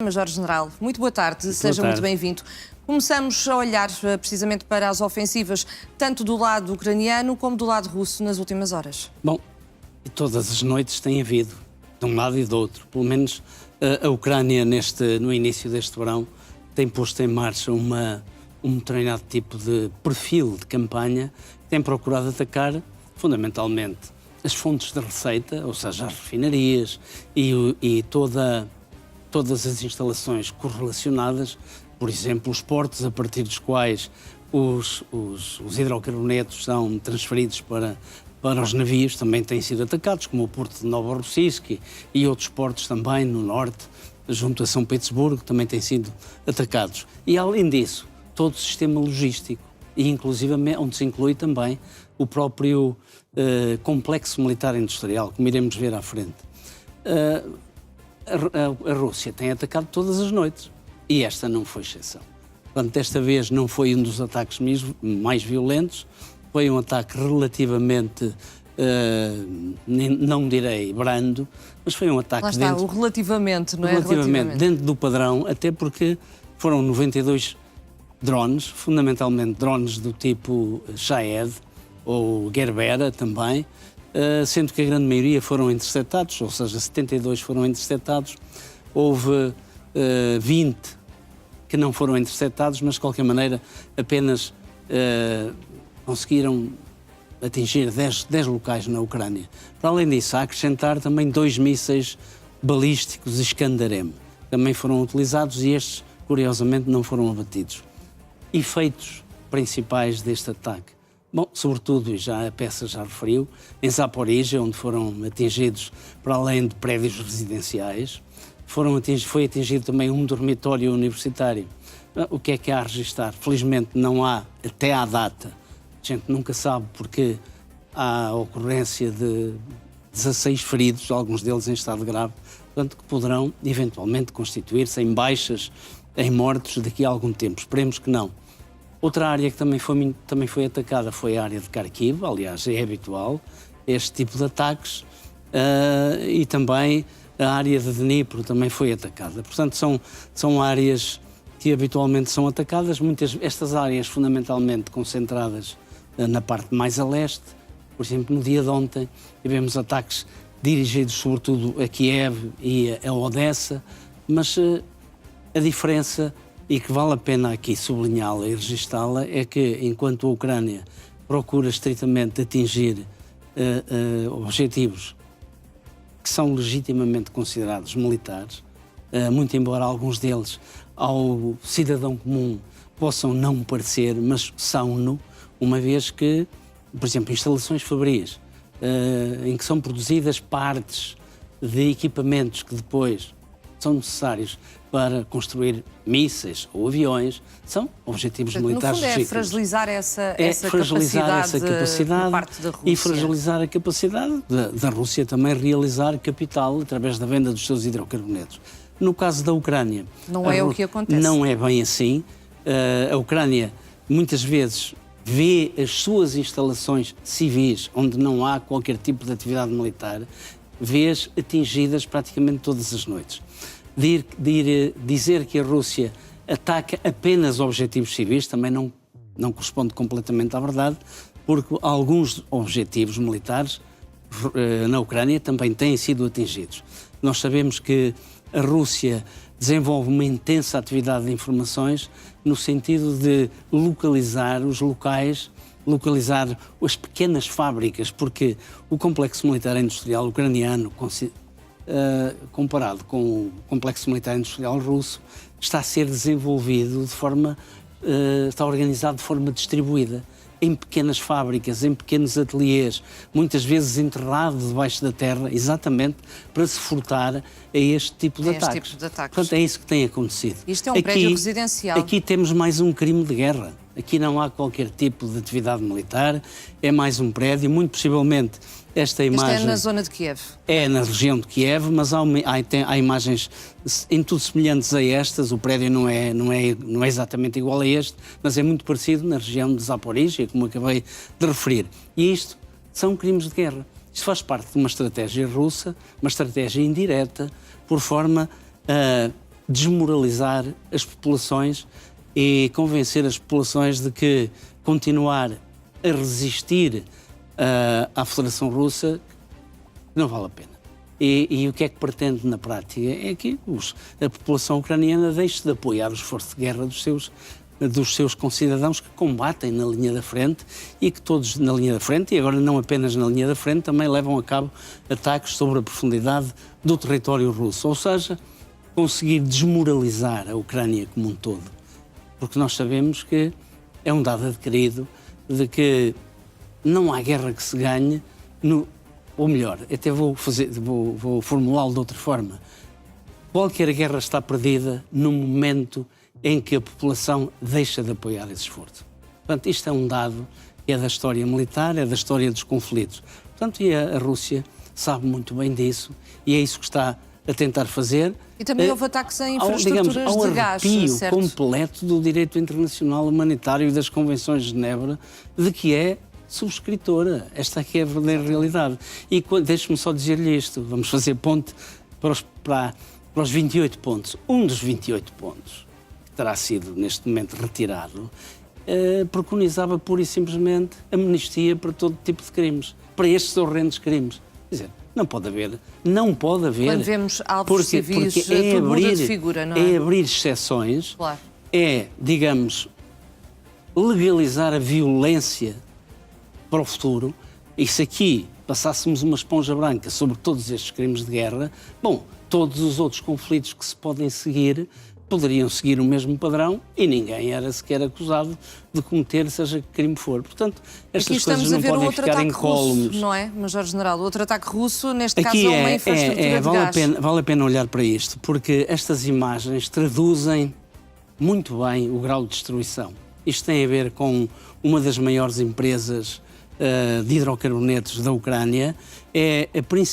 Major-General, muito boa tarde, seja tarde. muito bem-vindo. Começamos a olhar precisamente para as ofensivas, tanto do lado ucraniano como do lado russo, nas últimas horas. Bom, todas as noites tem havido, de um lado e do outro. Pelo menos a Ucrânia, no início deste verão, tem posto em marcha um determinado tipo de perfil de campanha, tem procurado atacar, fundamentalmente, as fontes de receita, ou seja, as refinarias e todas as instalações correlacionadas, por exemplo, os portos a partir dos quais os hidrocarbonetos são transferidos para os navios também têm sido atacados, como o porto de Novorossiysk e outros portos também no norte, junto a São Petersburgo, também têm sido atacados. E além disso, todo o sistema logístico, e inclusive onde se inclui também o próprio complexo militar industrial, como iremos ver à frente. A Rússia tem atacado todas as noites e esta não foi exceção. Portanto, desta vez não foi um dos ataques mais violentos, foi um ataque relativamente, não direi brando, mas foi um ataque Lá está, o relativamente, não é? Relativamente dentro do padrão, até porque foram 92 drones, fundamentalmente drones do tipo Shahed ou Gerbera também, sendo que a grande maioria foram interceptados, ou seja, 72 foram interceptados, houve 20 que não foram interceptados, mas de qualquer maneira apenas conseguiram atingir 10 locais na Ucrânia. Para além disso, há a acrescentar também 2 mísseis balísticos Iskander-M, também foram utilizados e estes, curiosamente, não foram abatidos. Efeitos principais deste ataque. Bom, sobretudo, e a peça já referiu, em Zaporizhia, onde foram atingidos, para além de prédios residenciais, foi atingido também um dormitório universitário. O que é que há a registar? Felizmente não há, até à data, a gente nunca sabe porque há a ocorrência de 16 feridos, alguns deles em estado grave, portanto que poderão eventualmente constituir-se em baixas, em mortos daqui a algum tempo. Esperemos que não. Outra área que também foi atacada foi a área de Kharkiv, aliás, é habitual este tipo de ataques, e também a área de Dnipro também foi atacada. Portanto, são áreas que habitualmente são atacadas, estas áreas fundamentalmente concentradas na parte mais a leste. Por exemplo, no dia de ontem tivemos ataques dirigidos sobretudo a Kiev e a Odessa, mas a diferença, e que vale a pena aqui sublinhá-la e registá-la, é que enquanto a Ucrânia procura estritamente atingir objetivos que são legitimamente considerados militares, muito embora alguns deles ao cidadão comum possam não parecer, mas são-no, uma vez que, por exemplo, instalações fabris em que são produzidas partes de equipamentos que depois são necessários para construir mísseis ou aviões, são objetivos militares legítimos. No fundo é fragilizar essa capacidade por parte da Rússia. E fragilizar a capacidade da Rússia também realizar capital através da venda dos seus hidrocarbonetos. No caso da Ucrânia... Não é o que acontece. Não é bem assim. A Ucrânia muitas vezes vê as suas instalações civis, onde não há qualquer tipo de atividade militar, vê-as atingidas praticamente todas as noites. Dizer que a Rússia ataca apenas objetivos civis também não corresponde completamente à verdade, porque alguns objetivos militares na Ucrânia também têm sido atingidos. Nós sabemos que a Rússia desenvolve uma intensa atividade de informações no sentido de localizar os locais, localizar as pequenas fábricas, porque o complexo militar industrial ucraniano, comparado com o complexo militar industrial russo, está a ser desenvolvido está organizado de forma distribuída, em pequenas fábricas, em pequenos ateliês, muitas vezes enterrado debaixo da terra, exatamente para se furtar a este tipo de ataques. Portanto, é isso que tem acontecido. Isto é um prédio residencial. Aqui temos mais um crime de guerra. Aqui não há qualquer tipo de atividade militar, é mais um prédio, muito possivelmente esta imagem... Isto é na zona de Kiev. É na região de Kiev, mas há imagens em tudo semelhantes a estas. O prédio não é exatamente igual a este, mas é muito parecido na região de Zaporizhia, como acabei de referir. E isto são crimes de guerra. Isto faz parte de uma estratégia russa, uma estratégia indireta, por forma a desmoralizar as populações e convencer as populações de que continuar a resistir à Federação Russa não vale a pena. E o que é que pretende na prática? É que a população ucraniana deixe de apoiar o esforço de guerra dos seus concidadãos que combatem na linha da frente e que todos na linha da frente, e agora não apenas na linha da frente, também levam a cabo ataques sobre a profundidade do território russo. Ou seja, conseguir desmoralizar a Ucrânia como um todo. Porque nós sabemos que é um dado adquirido de que não há guerra que se ganhe, ou melhor, até vou formulá-lo de outra forma. Qualquer guerra está perdida no momento em que a população deixa de apoiar esse esforço. Portanto, isto é um dado que é da história militar, é da história dos conflitos. Portanto, e a Rússia sabe muito bem disso e é isso que está a tentar fazer. E também houve ataques em infraestruturas de gás, certo? Ao completo do direito internacional humanitário e das convenções de Genebra, de que é subscritora. Esta aqui é a verdadeira realidade. E deixe-me só dizer-lhe isto, vamos fazer ponte para os 28 pontos. Um dos 28 pontos, que terá sido neste momento retirado, preconizava pura e simplesmente amnistia para todo tipo de crimes, para estes horrendos crimes. Quer dizer, não pode haver. Quando vemos alvos civis, porque tudo muda de figura, não é? É abrir exceções, claro. É, digamos, legalizar a violência para o futuro. E se aqui passássemos uma esponja branca sobre todos estes crimes de guerra, bom, todos os outros conflitos que se podem seguir poderiam seguir o mesmo padrão e ninguém era sequer acusado de cometer seja que crime for. Portanto, estas coisas não podem ficar incólumes. Não é, Major-General? Outro ataque russo, neste caso, a uma infraestrutura de gás. Vale a pena olhar para isto, porque estas imagens traduzem muito bem o grau de destruição. Isto tem a ver com uma das maiores empresas de hidrocarbonetos da Ucrânia, é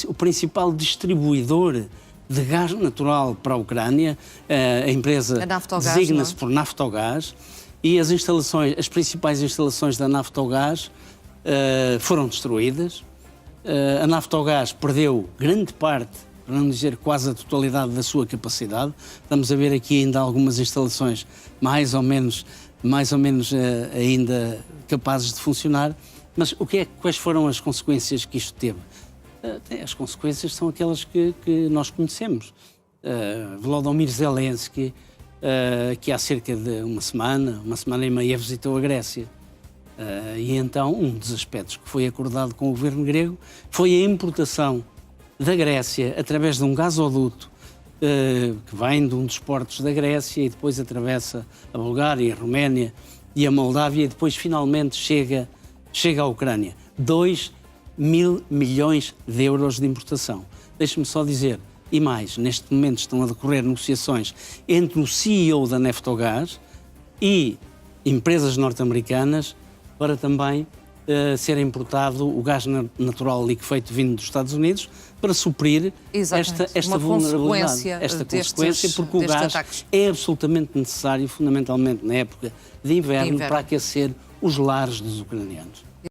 o principal distribuidor de gás natural para a Ucrânia. A empresa designa-se por Naftogás e as principais instalações da Naftogás foram destruídas. A Naftogás perdeu grande parte, para não dizer quase a totalidade da sua capacidade. Estamos a ver aqui ainda algumas instalações mais ou menos ainda capazes de funcionar. Mas quais foram as consequências que isto teve? As consequências são aquelas que nós conhecemos. Volodymyr Zelensky, que há cerca de uma semana e meia, visitou a Grécia. E então, um dos aspectos que foi acordado com o governo grego foi a importação da Grécia, através de um gasoduto que vem de um dos portos da Grécia e depois atravessa a Bulgária, a Roménia e a Moldávia e depois finalmente chega à Ucrânia. 2.000 milhões de euros de importação. Deixe-me só dizer, e mais, neste momento estão a decorrer negociações entre o CEO da Naftogás e empresas norte-americanas para também ser importado o gás natural liquefeito vindo dos Estados Unidos para suprir esta vulnerabilidade, esta consequência, porque o gás é absolutamente necessário, fundamentalmente na época de inverno, para aquecer os lares dos ucranianos.